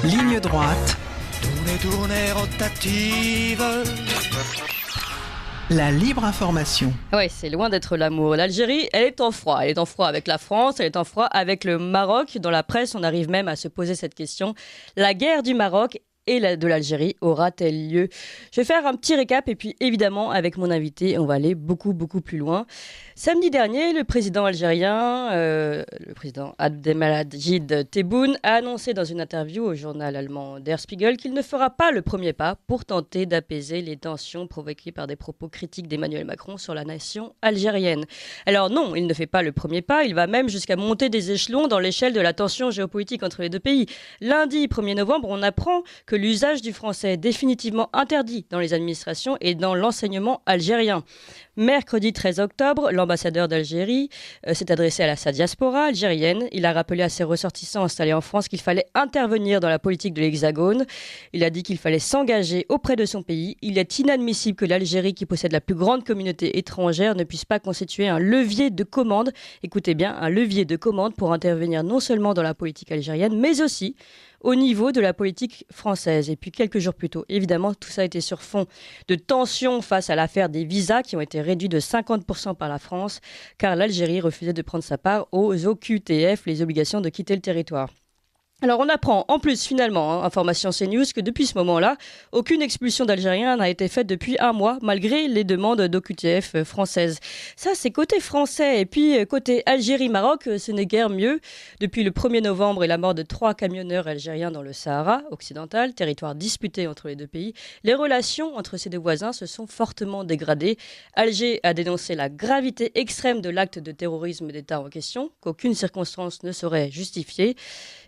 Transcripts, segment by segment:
Ligne droite. Tournez, rotative. La libre information. Ouais, c'est loin d'être l'amour. L'Algérie, elle est en froid. Elle est en froid avec la France, elle est en froid avec le Maroc. Dans la presse, on arrive même à se poser cette question. La guerre du Maroc et de l'Algérie aura-t-elle lieu ? Je vais faire un petit récap et puis évidemment avec mon invité, on va aller beaucoup plus loin. Samedi dernier, le président algérien, le président Abdelmadjid Tebboune, a annoncé dans une interview au journal allemand Der Spiegel qu'il ne fera pas le premier pas pour tenter d'apaiser les tensions provoquées par des propos critiques d'Emmanuel Macron sur la nation algérienne. Alors non, il ne fait pas le premier pas, il va même jusqu'à monter des échelons dans l'échelle de la tension géopolitique entre les deux pays. Lundi 1er novembre, on apprend que l'usage du français est définitivement interdit dans les administrations et dans l'enseignement algérien. Mercredi 13 octobre, l'ambassadeur d'Algérie s'est adressé à sa diaspora algérienne. Il a rappelé à ses ressortissants installés en France qu'il fallait intervenir dans la politique de l'Hexagone. Il a dit qu'il fallait s'engager auprès de son pays. Il est inadmissible que l'Algérie, qui possède la plus grande communauté étrangère, ne puisse pas constituer un levier de commande. Écoutez bien, un levier de commande pour intervenir non seulement dans la politique algérienne, mais aussi au niveau de la politique française. Et puis quelques jours plus tôt, évidemment, tout ça a été sur fond de tensions face à l'affaire des visas qui ont été réduits de 50% par la France, car l'Algérie refusait de prendre sa part aux OQTF, les obligations de quitter le territoire. Alors on apprend en plus finalement, information CNews, que depuis ce moment-là, aucune expulsion d'Algériens n'a été faite depuis un mois, malgré les demandes d'OQTF françaises. Ça c'est côté français, et puis côté Algérie-Maroc, ce n'est guère mieux. Depuis le 1er novembre et la mort de 3 camionneurs algériens dans le Sahara occidental, territoire disputé entre les deux pays, les relations entre ces deux voisins se sont fortement dégradées. Alger a dénoncé la gravité extrême de l'acte de terrorisme d'État en question, qu'aucune circonstance ne saurait justifier.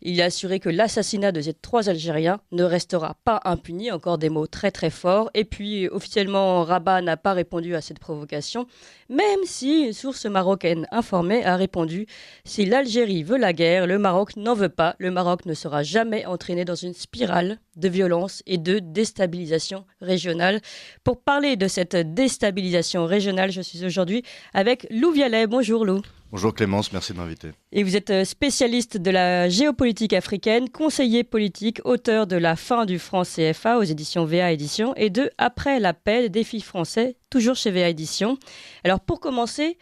Il a assuré que l'assassinat de ces 3 Algériens ne restera pas impuni, encore des mots très forts. Et puis officiellement, Rabat n'a pas répondu à cette provocation, même si une source marocaine informée a répondu « Si l'Algérie veut la guerre, le Maroc n'en veut pas. Le Maroc ne sera jamais entraîné dans une spirale de violence et de déstabilisation régionale. » Pour parler de cette déstabilisation régionale, je suis aujourd'hui avec Lou Vialet. Bonjour Lou. Bonjour Clémence, merci de m'inviter. Et vous êtes spécialiste de la géopolitique africaine, conseiller politique, auteur de La fin du franc CFA aux éditions VA Éditions et de Après la paix, des défis français, toujours chez VA Éditions. Alors pour commencer,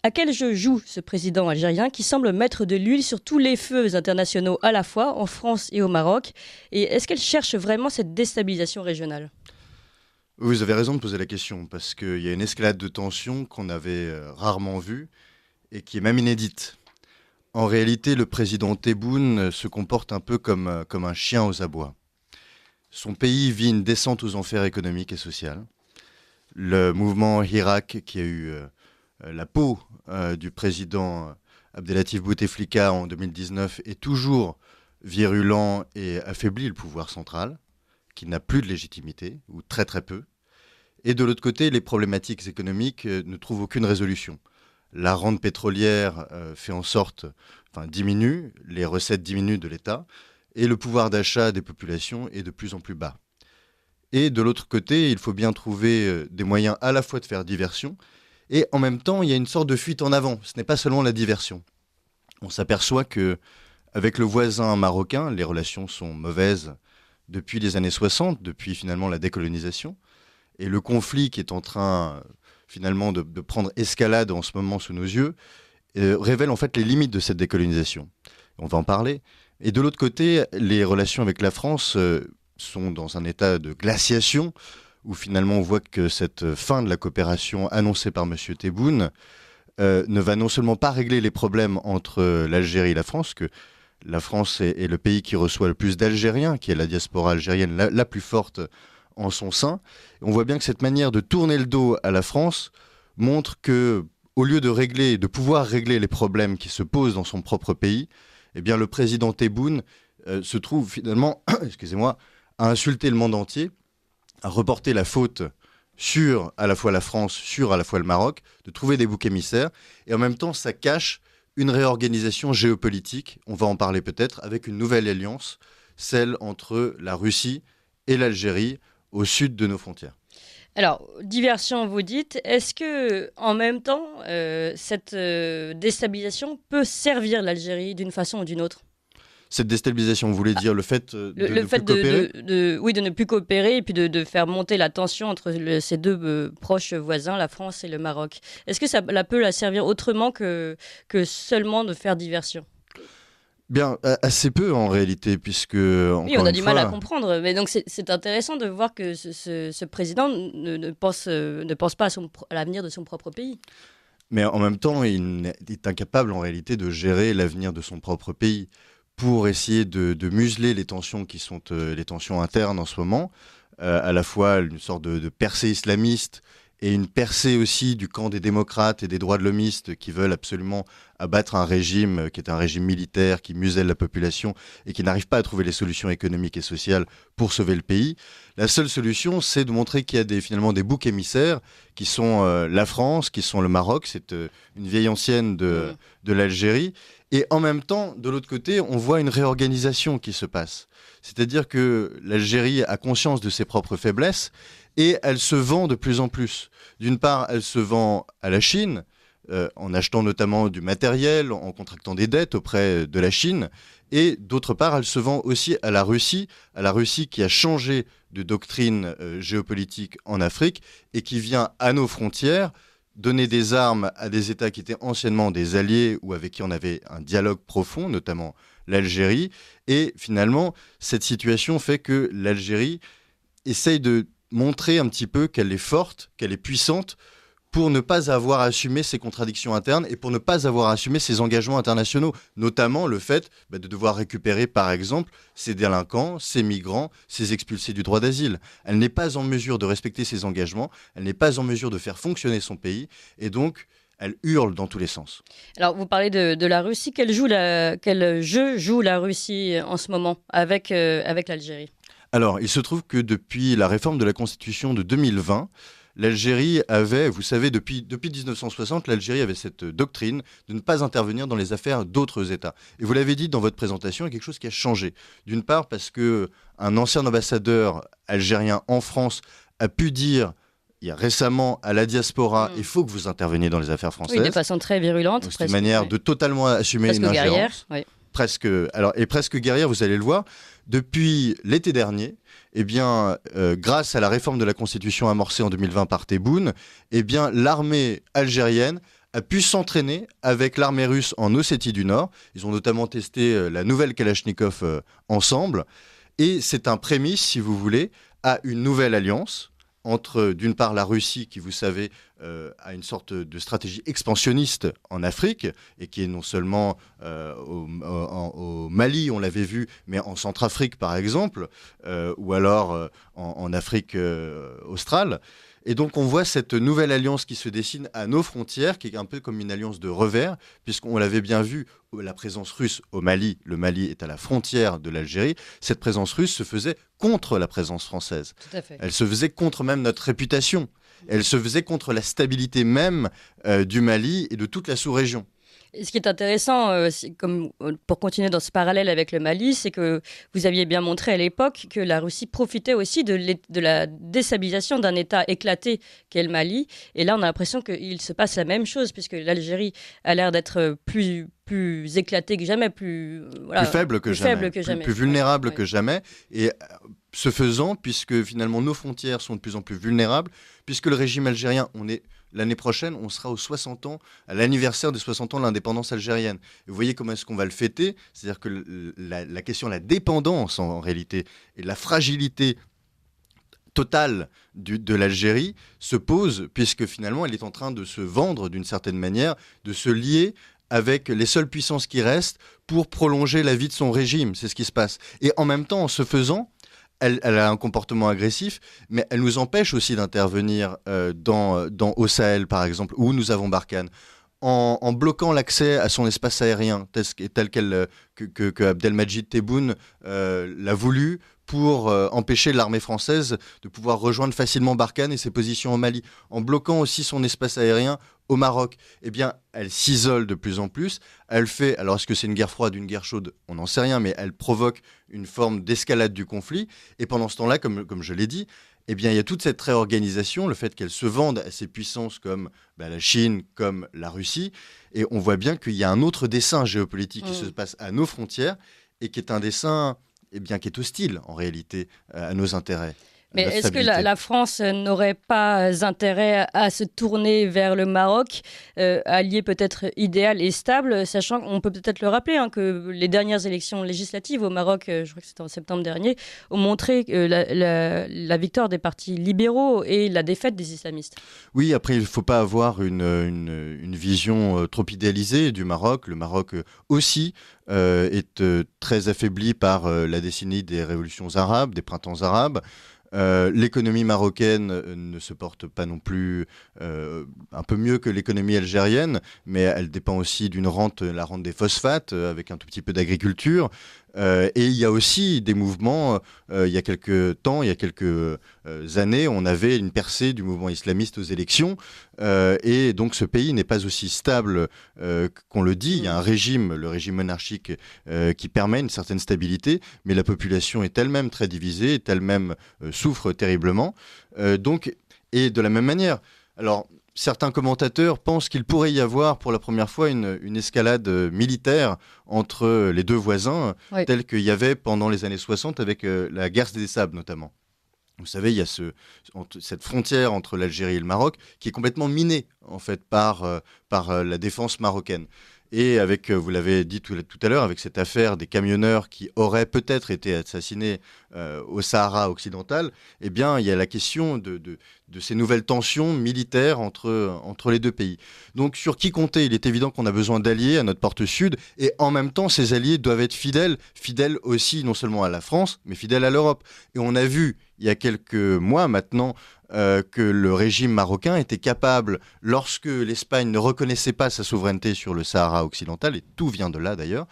à quel jeu joue ce président algérien qui semble mettre de l'huile sur tous les feux internationaux à la fois, en France et au Maroc ? Et est-ce qu'elle cherche vraiment cette déstabilisation régionale ? Vous avez raison de poser la question, parce qu'il y a une escalade de tensions qu'on avait rarement vue, et qui est même inédite. En réalité, le président Tebboune se comporte un peu comme un chien aux abois. Son pays vit une descente aux enfers économiques et sociales. Le mouvement Hirak, qui a eu la peau du président Abdelatif Bouteflika en 2019, est toujours virulent et affaiblit le pouvoir central, qui n'a plus de légitimité, ou très peu. Et de l'autre côté, les problématiques économiques ne trouvent aucune résolution. La rente pétrolière diminue, les recettes diminuent de l'État et le pouvoir d'achat des populations est de plus en plus bas. Et de l'autre côté, il faut bien trouver des moyens à la fois de faire diversion et en même temps, il y a une sorte de fuite en avant. Ce n'est pas seulement la diversion. On s'aperçoit qu'avec le voisin marocain, les relations sont mauvaises depuis les années 60, depuis finalement la décolonisation. Et le conflit qui est en train finalement de prendre escalade en ce moment sous nos yeux, révèle en fait les limites de cette décolonisation. On va en parler. Et de l'autre côté, les relations avec la France sont dans un état de glaciation, où finalement on voit que cette fin de la coopération annoncée par M. Tebboune ne va non seulement pas régler les problèmes entre l'Algérie et la France, que la France est le pays qui reçoit le plus d'Algériens, qui est la diaspora algérienne la plus forte en son sein. On voit bien que cette manière de tourner le dos à la France montre que, au lieu de pouvoir régler les problèmes qui se posent dans son propre pays, eh bien le président Tebboune se trouve finalement, à insulter le monde entier, à reporter la faute sur à la fois la France, sur à la fois le Maroc, de trouver des boucs émissaires, et en même temps ça cache une réorganisation géopolitique, on va en parler peut-être, avec une nouvelle alliance, celle entre la Russie et l'Algérie, au sud de nos frontières. Alors, diversion, vous dites. Est-ce que, en même temps, cette déstabilisation peut servir l'Algérie d'une façon ou d'une autre ? Cette déstabilisation, vous voulez dire le fait de Le ne fait plus coopérer oui, de ne plus coopérer et puis de faire monter la tension entre ces deux proches voisins, la France et le Maroc. Est-ce que ça peut la servir autrement que seulement de faire diversion? Bien, assez peu en réalité, puisque, Oui, encore on a une du mal à fois, comprendre. Mais donc, c'est intéressant de voir que ce président ne pense pas à l'avenir de son propre pays. mais en même temps, il est incapable en réalité de gérer l'avenir de son propre pays pour essayer de museler les tensions qui sont les tensions internes en ce moment, à la fois une sorte de percée islamiste et une percée aussi du camp des démocrates et des droits de l'hommistes qui veulent absolument abattre un régime qui est un régime militaire, qui muselle la population et qui n'arrive pas à trouver les solutions économiques et sociales pour sauver le pays. La seule solution, c'est de montrer qu'il y a finalement des boucs émissaires qui sont la France, qui sont le Maroc, c'est une vieille ancienne de l'Algérie. Et en même temps, de l'autre côté, on voit une réorganisation qui se passe. C'est-à-dire que l'Algérie a conscience de ses propres faiblesses et elle se vend de plus en plus. D'une part, elle se vend à la Chine, en achetant notamment du matériel, en contractant des dettes auprès de la Chine. Et d'autre part, elle se vend aussi à la Russie qui a changé de doctrine géopolitique en Afrique et qui vient à nos frontières donner des armes à des États qui étaient anciennement des alliés ou avec qui on avait un dialogue profond, notamment l'Algérie. Et finalement, cette situation fait que l'Algérie essaye de montrer un petit peu qu'elle est forte, qu'elle est puissante, pour ne pas avoir à assumer ses contradictions internes et pour ne pas avoir à assumer ses engagements internationaux, notamment le fait de devoir récupérer, par exemple, ces délinquants, ces migrants, ces expulsés du droit d'asile. Elle n'est pas en mesure de respecter ses engagements, elle n'est pas en mesure de faire fonctionner son pays, et donc elle hurle dans tous les sens. Alors, vous parlez de la Russie. Quel jeu joue la Russie en ce moment avec l'Algérie? Alors, il se trouve que depuis la réforme de la Constitution de 2020, l'Algérie avait, vous savez, depuis 1960, l'Algérie avait cette doctrine de ne pas intervenir dans les affaires d'autres États. Et vous l'avez dit dans votre présentation, il y a quelque chose qui a changé. D'une part, parce qu'un ancien ambassadeur algérien en France a pu dire il y a récemment à la diaspora, il faut que vous interveniez dans les affaires françaises. Oui, de façon très virulente. C'est une manière de totalement assumer presque une ingérence. Guerrière, oui. Presque guerrière, vous allez le voir. Depuis l'été dernier, grâce à la réforme de la Constitution amorcée en 2020 par Tebboune, l'armée algérienne a pu s'entraîner avec l'armée russe en Ossétie du Nord. Ils ont notamment testé la nouvelle Kalachnikov ensemble. Et c'est un prémisse, si vous voulez, à une nouvelle alliance entre, d'une part, la Russie, qui, vous savez, a une sorte de stratégie expansionniste en Afrique, et qui est non seulement au Mali, on l'avait vu, mais en Centrafrique, par exemple, ou alors en Afrique australe. Et donc, on voit cette nouvelle alliance qui se dessine à nos frontières, qui est un peu comme une alliance de revers, puisqu'on l'avait bien vu, la présence russe au Mali, le Mali est à la frontière de l'Algérie, cette présence russe se faisait contre la présence française. Tout à fait. Elle se faisait contre même notre réputation. Elle se faisait contre la stabilité même du Mali et de toute la sous-région. Et ce qui est intéressant, pour continuer dans ce parallèle avec le Mali, c'est que vous aviez bien montré à l'époque que la Russie profitait aussi de la déstabilisation d'un État éclaté qu'est le Mali. Et là, on a l'impression qu'il se passe la même chose, puisque l'Algérie a l'air d'être plus éclatée que jamais, plus faible que jamais, plus vulnérable que jamais. Et ce faisant, puisque finalement nos frontières sont de plus en plus vulnérables, puisque le régime algérien, l'année prochaine, on sera aux 60 ans, à l'anniversaire des 60 ans de l'indépendance algérienne. Et vous voyez comment est-ce qu'on va le fêter. C'est-à-dire que la question de la dépendance, en réalité, et de la fragilité totale de l'Algérie se pose, puisque finalement, elle est en train de se vendre d'une certaine manière, de se lier avec les seules puissances qui restent pour prolonger la vie de son régime. C'est ce qui se passe. Et en même temps, en ce faisant, elle a un comportement agressif, mais elle nous empêche aussi d'intervenir au Sahel, par exemple, où nous avons Barkhane, en bloquant l'accès à son espace aérien, tel que Abdelmadjid Tebboune l'a voulu, pour empêcher l'armée française de pouvoir rejoindre facilement Barkhane et ses positions au Mali, en bloquant aussi son espace aérien au Maroc. Elle s'isole de plus en plus. Elle fait, alors est-ce que c'est une guerre froide, une guerre chaude? On n'en sait rien, mais elle provoque une forme d'escalade du conflit. Et pendant ce temps-là, comme je l'ai dit, il y a toute cette réorganisation, le fait qu'elle se vende à ces puissances comme la Chine, comme la Russie. Et on voit bien qu'il y a un autre dessin géopolitique qui se passe à nos frontières. et qui est un dessin qui est hostile en réalité à nos intérêts. Mais est-ce que la France n'aurait pas intérêt à se tourner vers le Maroc, allié peut-être idéal et stable, sachant qu'on peut peut-être le rappeler, que les dernières élections législatives au Maroc, je crois que c'était en septembre dernier, ont montré la victoire des partis libéraux et la défaite des islamistes. Oui, après, il ne faut pas avoir une vision trop idéalisée du Maroc. Le Maroc aussi est très affaibli par la décennie des révolutions arabes, des printemps arabes. L'économie marocaine ne se porte pas non plus un peu mieux que l'économie algérienne, mais elle dépend aussi d'une rente, la rente des phosphates, avec un tout petit peu d'agriculture. Et il y a aussi des mouvements, il y a quelques temps, il y a quelques années, on avait une percée du mouvement islamiste aux élections, et donc ce pays n'est pas aussi stable qu'on le dit. Il y a un régime, le régime monarchique, qui permet une certaine stabilité, mais la population est elle-même très divisée, est elle-même souffre terriblement. Et de la même manière, alors certains commentateurs pensent qu'il pourrait y avoir pour la première fois une escalade militaire entre les deux voisins, Oui. telle qu'il y avait pendant les années 60 avec la guerre des Sables notamment. Vous savez, il y a cette frontière entre l'Algérie et le Maroc qui est complètement minée en fait par la défense marocaine. Et avec, vous l'avez dit tout à l'heure, avec cette affaire des camionneurs qui auraient peut-être été assassinés au Sahara occidental, eh bien, il y a la question de ces nouvelles tensions militaires entre les deux pays. Donc, sur qui compter? Il est évident qu'on a besoin d'alliés à notre porte sud, et en même temps, ces alliés doivent être fidèles aussi non seulement à la France, mais fidèles à l'Europe. Et on a vu, il y a quelques mois maintenant, que le régime marocain était capable, lorsque l'Espagne ne reconnaissait pas sa souveraineté sur le Sahara occidental, et tout vient de là d'ailleurs,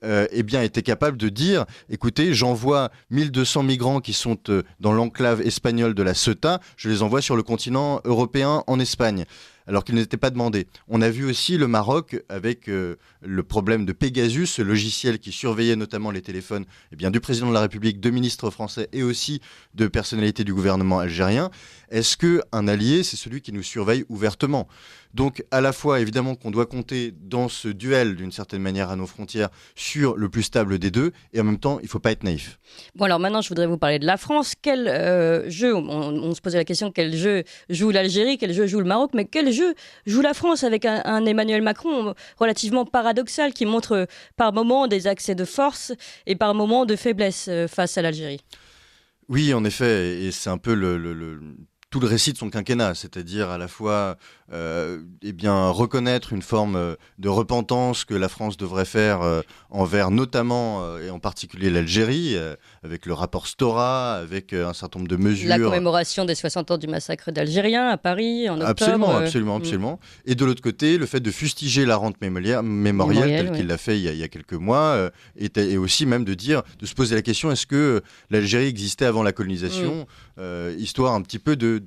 était capable de dire, écoutez, j'envoie 1200 migrants qui sont dans l'enclave espagnole de la Ceuta, je les envoie sur le continent européen en Espagne, alors qu'ils n'étaient pas demandés. On a vu aussi le Maroc avec le problème de Pegasus, ce logiciel qui surveillait notamment les téléphones du président de la République, de ministres français et aussi de personnalités du gouvernement algérien. Est-ce qu'un allié, c'est celui qui nous surveille ouvertement? Donc à la fois évidemment qu'on doit compter dans ce duel d'une certaine manière à nos frontières sur le plus stable des deux, et en même temps il ne faut pas être naïf. Bon, alors maintenant je voudrais vous parler de la France. Quel jeu, on se posait la question, quel jeu joue l'Algérie, quel jeu joue le Maroc, mais quel jeu joue la France avec un Emmanuel Macron relativement paradoxal qui montre par moments des accès de force et par moments de faiblesse face à l'Algérie? Oui, en effet, et c'est un peu tout le récit de son quinquennat, c'est-à-dire à la fois reconnaître une forme de repentance que la France devrait faire envers notamment et en particulier l'Algérie, avec le rapport Stora, avec un certain nombre de mesures. La commémoration des 60 ans du massacre d'Algériens à Paris en octobre. Absolument. Et de l'autre côté, le fait de fustiger la rente mémorielle telle qu'il l'a fait il y a quelques mois, et aussi même de se poser la question, est-ce que l'Algérie existait avant la colonisation, histoire un petit peu de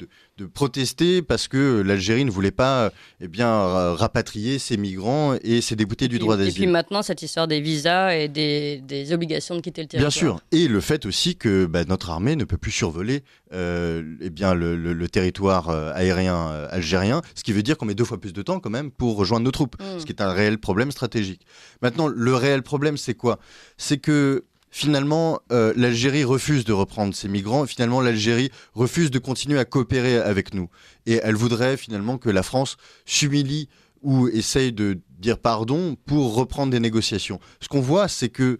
protester parce que l'Algérie ne voulait pas rapatrier ses migrants et ses déboutés du droit d'asile. Et puis maintenant, cette histoire des visas et des obligations de quitter le territoire. Bien sûr, et le fait aussi que notre armée ne peut plus survoler le territoire aérien algérien, ce qui veut dire qu'on met 2 fois plus de temps quand même pour rejoindre nos troupes, ce qui est un réel problème stratégique. Maintenant, le réel problème, c'est quoi? C'est que finalement, l'Algérie refuse de reprendre ces migrants. Finalement, l'Algérie refuse de continuer à coopérer avec nous. Et elle voudrait finalement que la France s'humilie ou essaye de dire pardon pour reprendre des négociations. Ce qu'on voit, c'est que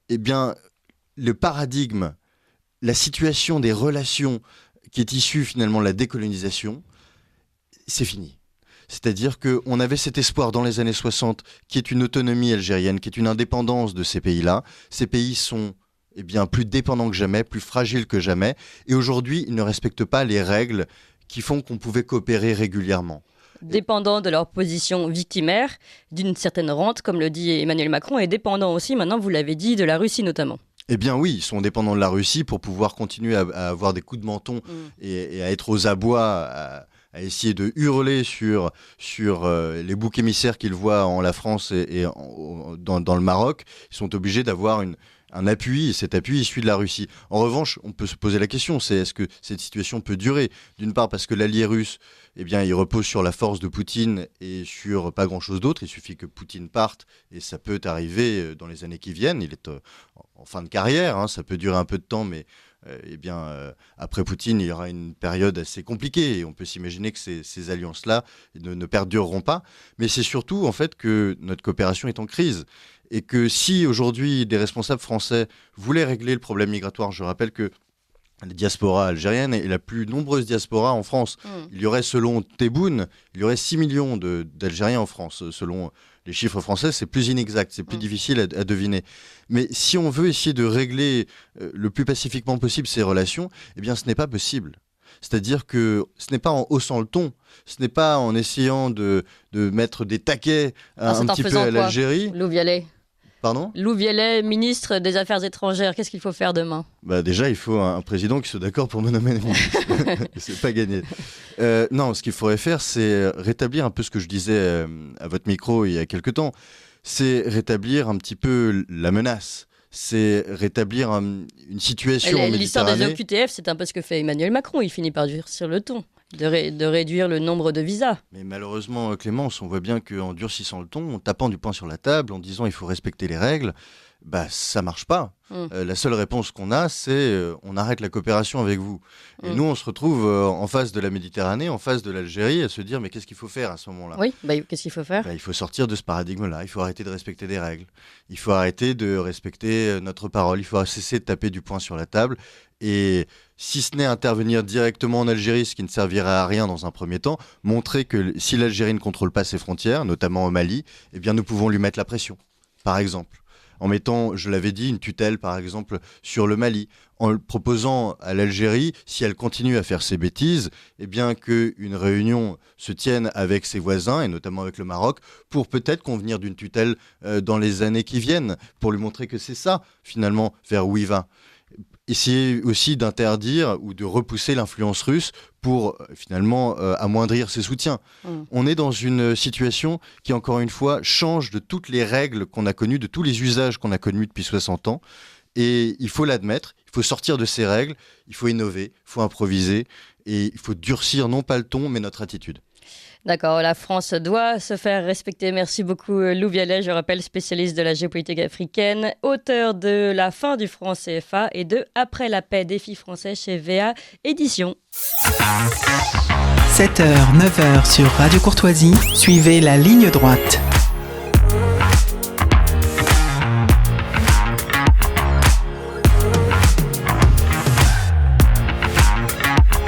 le paradigme, la situation des relations qui est issue finalement de la décolonisation, c'est fini. C'est-à-dire qu'on avait cet espoir dans les années 60 qui est une autonomie algérienne, qui est une indépendance de ces pays-là. Ces pays sont plus dépendants que jamais, plus fragiles que jamais. Et aujourd'hui, ils ne respectent pas les règles qui font qu'on pouvait coopérer régulièrement. Dépendants de leur position victimaire, d'une certaine rente, comme le dit Emmanuel Macron, et dépendants aussi, maintenant vous l'avez dit, de la Russie notamment. Eh bien oui, ils sont dépendants de la Russie pour pouvoir continuer à avoir des coups de menton et à être aux abois, à essayer de hurler sur les boucs émissaires qu'ils voient en la France et dans le Maroc. Ils sont obligés d'avoir un appui, et cet appui issu de la Russie. En revanche, on peut se poser la question, c'est est-ce que cette situation peut durer ? D'une part parce que l'allié russe, eh bien, il repose sur la force de Poutine et sur pas grand-chose d'autre. Il suffit que Poutine parte et ça peut arriver dans les années qui viennent. Il est en fin de carrière, hein, ça peut durer un peu de temps, mais après Poutine, il y aura une période assez compliquée et on peut s'imaginer que ces alliances-là ne perdureront pas. Mais c'est surtout en fait que notre coopération est en crise. Et que si aujourd'hui des responsables français voulaient régler le problème migratoire, je rappelle que la diaspora algérienne est la plus nombreuse diaspora en France. Il y aurait, selon Tebboune, 6 millions d'Algériens en France. Selon les chiffres français, c'est plus inexact, c'est plus difficile à deviner. Mais si on veut essayer de régler le plus pacifiquement possible ces relations, eh bien ce n'est pas possible. C'est-à-dire que ce n'est pas en haussant le ton, ce n'est pas en essayant de mettre des taquets un petit peu à l'Algérie. Lou Vialet. Pardon ? Lou Vialet, ministre des Affaires étrangères, qu'est-ce qu'il faut faire demain ? Déjà, il faut un président qui soit d'accord pour me nommer ministre. C'est pas gagné. Non, ce qu'il faudrait faire, c'est rétablir un peu ce que je disais à votre micro il y a quelque temps. C'est rétablir un petit peu la menace. C'est rétablir une situation en L'histoire Méditerranée. des OQTF, c'est un peu ce que fait Emmanuel Macron. Il finit par durcir le ton, de réduire le nombre de visas. Mais malheureusement, Clémence, on voit bien qu'en durcissant le ton, en tapant du poing sur la table, en disant il faut respecter les règles, ça marche pas. La seule réponse qu'on a, c'est on arrête la coopération avec vous. Et nous, on se retrouve en face de la Méditerranée, en face de l'Algérie, à se dire mais qu'est-ce qu'il faut faire à ce moment-là ? Oui, qu'est-ce qu'il faut faire ? Il faut sortir de ce paradigme-là. Il faut arrêter de respecter des règles. Il faut arrêter de respecter notre parole. Il faut cesser de taper du poing sur la table. Et si ce n'est intervenir directement en Algérie, ce qui ne servirait à rien dans un premier temps, montrer que si l'Algérie ne contrôle pas ses frontières, notamment au Mali, eh bien nous pouvons lui mettre la pression, par exemple. En mettant, je l'avais dit, une tutelle, par exemple, sur le Mali, en proposant à l'Algérie, si elle continue à faire ses bêtises, eh bien qu'une réunion se tienne avec ses voisins, et notamment avec le Maroc, pour peut-être convenir d'une tutelle dans les années qui viennent, pour lui montrer que c'est ça, finalement, vers où il va. Essayer aussi d'interdire ou de repousser l'influence russe pour finalement amoindrir ses soutiens. On est dans une situation qui, encore une fois, change de toutes les règles qu'on a connues, de tous les usages qu'on a connus depuis 60 ans. Et il faut l'admettre, il faut sortir de ces règles, il faut innover, il faut improviser et il faut durcir non pas le ton, mais notre attitude. D'accord, la France doit se faire respecter. Merci beaucoup Lou Vialet, je rappelle spécialiste de la géopolitique africaine, auteur de La fin du franc CFA et de Après la paix, défi français chez VA Éditions. 7h, 9h sur Radio Courtoisie, suivez la ligne droite.